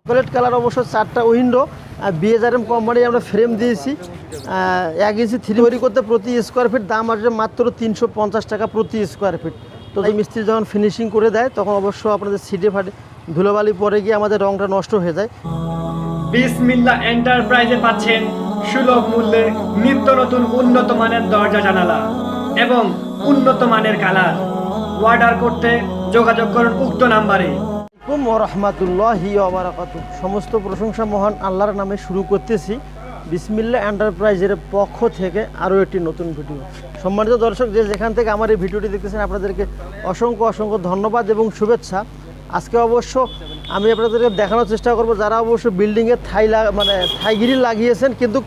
Chocolate colour অবশ্য 4টা window BHRM company আমরা ফ্রেম দিয়েছি 1 ইঞ্চি তৈরি করতে প্রতি স্কোয়ার ফিট দাম আসবে মাত্র 350 টাকা প্রতি স্কোয়ার ফিট। তো এই মিস্ত্রি যখন ফিনিশিং করে দেয় তখন অবশ্য আপনাদের সিটে ফাটে ধুলোবালি পরে গিয়ে আমাদের রংটা নষ্ট হয়ে যায়। বিসমিল্লাহ এন্টারপ্রাইজে পাচ্ছেন সুলভ মূল্যে নিত্য নতুন উন্নত মানের দরজা জানালা এবং উন্নত মানের কালার। অর্ডার করতে যোগাযোগ করুন উক্ত নাম্বারে। রহমাতুল্লাহি ওয়া বারাকাতুহু। সমস্ত প্রশংসা মহান আল্লাহর নামে শুরু করতেছি। বিসমিল্লাহ এন্টারপ্রাইজের পক্ষ থেকে আরও একটি নতুন ভিডিও। সম্মানিত দর্শক, যে যেখান থেকে আমার এই ভিডিওটি দেখতেছেন আপনাদেরকে অসংখ্য অসংখ্য ধন্যবাদ এবং শুভেচ্ছা। আজকে অবশ্য আমি আপনাদেরকে দেখানোর চেষ্টা করব যারা অবশ্য বিল্ডিংয়ে থাই গ্রিল লাগিয়েছেন কিন্তু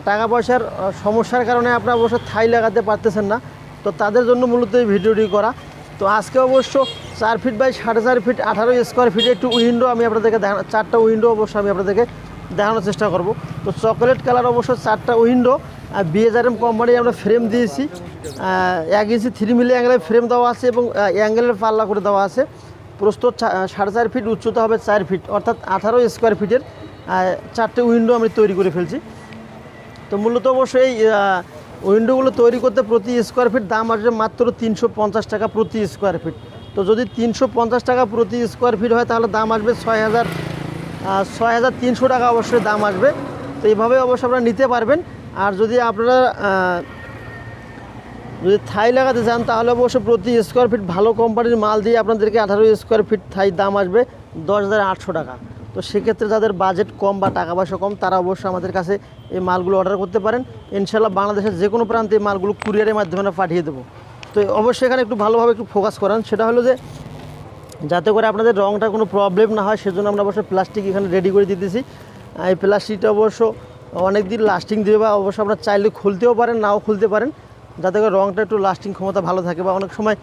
টাকা পয়সার সমস্যার কারণে আপনারা অবশ্য থাই লাগাতে পারতেছেন না, তো তাদের জন্য মূলত এই ভিডিওটি করা। তো আজকে অবশ্য 4 ফিট বাই 4.5 ফিট 18 স্কোয়ার ফিটের একটু উইন্ডো আমি আপনাদেরকে দেখানো, 4টা উইন্ডো অবশ্য আমি আপনাদেরকে দেখানোর চেষ্টা করব। তো চকলেট কালার অবশ্য 4টা উইন্ডো BHRM কোম্পানি আমরা ফ্রেম দিয়েছি 1 ইঞ্চি 3 মিলি অ্যাঙ্গেলের ফ্রেম দেওয়া আছে এবং অ্যাঙ্গেলের পাল্লা করে দেওয়া আছে। প্রস্থ 4.5 ফিট, উচ্চতা হবে 4 ফিট, অর্থাৎ 18 স্কোয়ার ফিটের 4টে উইন্ডো আমি তৈরি করে ফেলছি। তো মূলত অবশ্যই এই উইন্ডোগুলো তৈরি করতে প্রতি স্কোয়ার ফিট দাম আসবে মাত্র 350 টাকা প্রতি স্কোয়ার ফিট। তো যদি 350 টাকা প্রতি স্কোয়ার ফিট হয় তাহলে দাম আসবে 6,300 টাকা অবশ্যই দাম আসবে। তো এইভাবে অবশ্যই আপনারা নিতে পারবেন। আর যদি আপনারা যদি থাই লাগাতে চান তাহলে অবশ্যই প্রতি স্কোয়ার ফিট ভালো কোম্পানির মাল দিয়ে আপনাদেরকে 18 স্কোয়ার ফিট থাই দাম আসবে 10,800 টাকা। তো সেক্ষেত্রে যাদের বাজেট কম বা টাকা পয়সা কম তারা অবশ্যই আমাদের কাছে এই মালগুলো অর্ডার করতে পারেন। ইনশাল্লাহ বাংলাদেশের যে কোনো প্রান্তে এই মালগুলো কুরিয়ারের মাধ্যমে আমরা পাঠিয়ে দেবো। তো অবশ্যই এখানে একটু ভালোভাবে একটু ফোকাস করান, সেটা হলো যে যাতে করে আপনাদের রংটা কোনো প্রবলেম না হয় সেজন্য আমরা অবশ্যই প্লাস্টিক এখানে রেডি করে দিতেছি। এই প্লাস্টিকটা অবশ্য অনেক দিন লাস্টিং দেবে বা অবশ্য আপনারা চাইলে খুলতেও পারেন নাও খুলতে পারেন, যাতে করে রংটা একটু লাস্টিং ক্ষমতা ভালো থাকে। বা অনেক সময়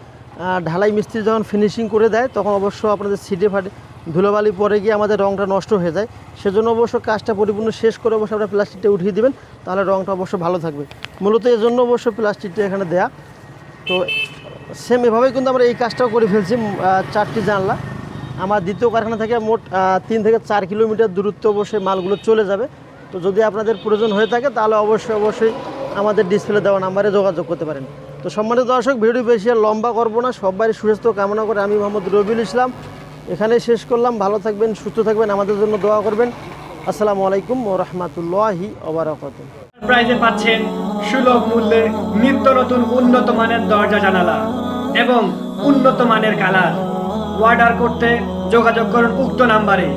ঢালাই মিস্ত্রি যখন ফিনিশিং করে দেয় তখন অবশ্য আপনাদের সিটে ফাটে ধুলোবালি পরে গিয়ে আমাদের রংটা নষ্ট হয়ে যায়। সেজন্য অবশ্য কাজটা পরিপূর্ণ শেষ করে অবশ্যই আপনারা প্লাস্টিকটা উঠিয়ে দেবেন, তাহলে রংটা অবশ্য ভালো থাকবে। মূলত এই জন্য অবশ্য প্লাস্টিকটা এখানে দেয়া। তো সেম এভাবেই কিন্তু আমরা এই কাজটাও করে ফেলছি। 4টি জানলা আমার দ্বিতীয় কারখানা থেকে মোট 3 থেকে 4 কিলোমিটার দূরত্ব অবশ্যই মালগুলো চলে যাবে। তো যদি আপনাদের প্রয়োজন হয়ে থাকে তাহলে অবশ্যই আমাদের ডিসপ্লে দেওয়া নাম্বারে যোগাযোগ করতে পারেন। তো সম্মানিত দর্শক, ভিডিও বেশি আর লম্বা করবো না, সবাই সুস্বাস্থ্য কামনা করে আমি মোহাম্মদ রবিউল ইসলাম এখানে শেষ করলাম। ভালো থাকবেন, সুস্থ থাকবেন, আমাদের জন্য দোয়া করবেন। আসসালামু আলাইকুম ওয়া রাহমাতুল্লাহি ওয়া বারাকাতুহু। প্রাইজে পাচ্ছেন সুলভ মূল্যে নিত্য নতুন উন্নত মানের দরজা জানালা এবং উন্নত মানের কালার। অর্ডার করতে যোগাযোগ করুন উক্ত নাম্বারে।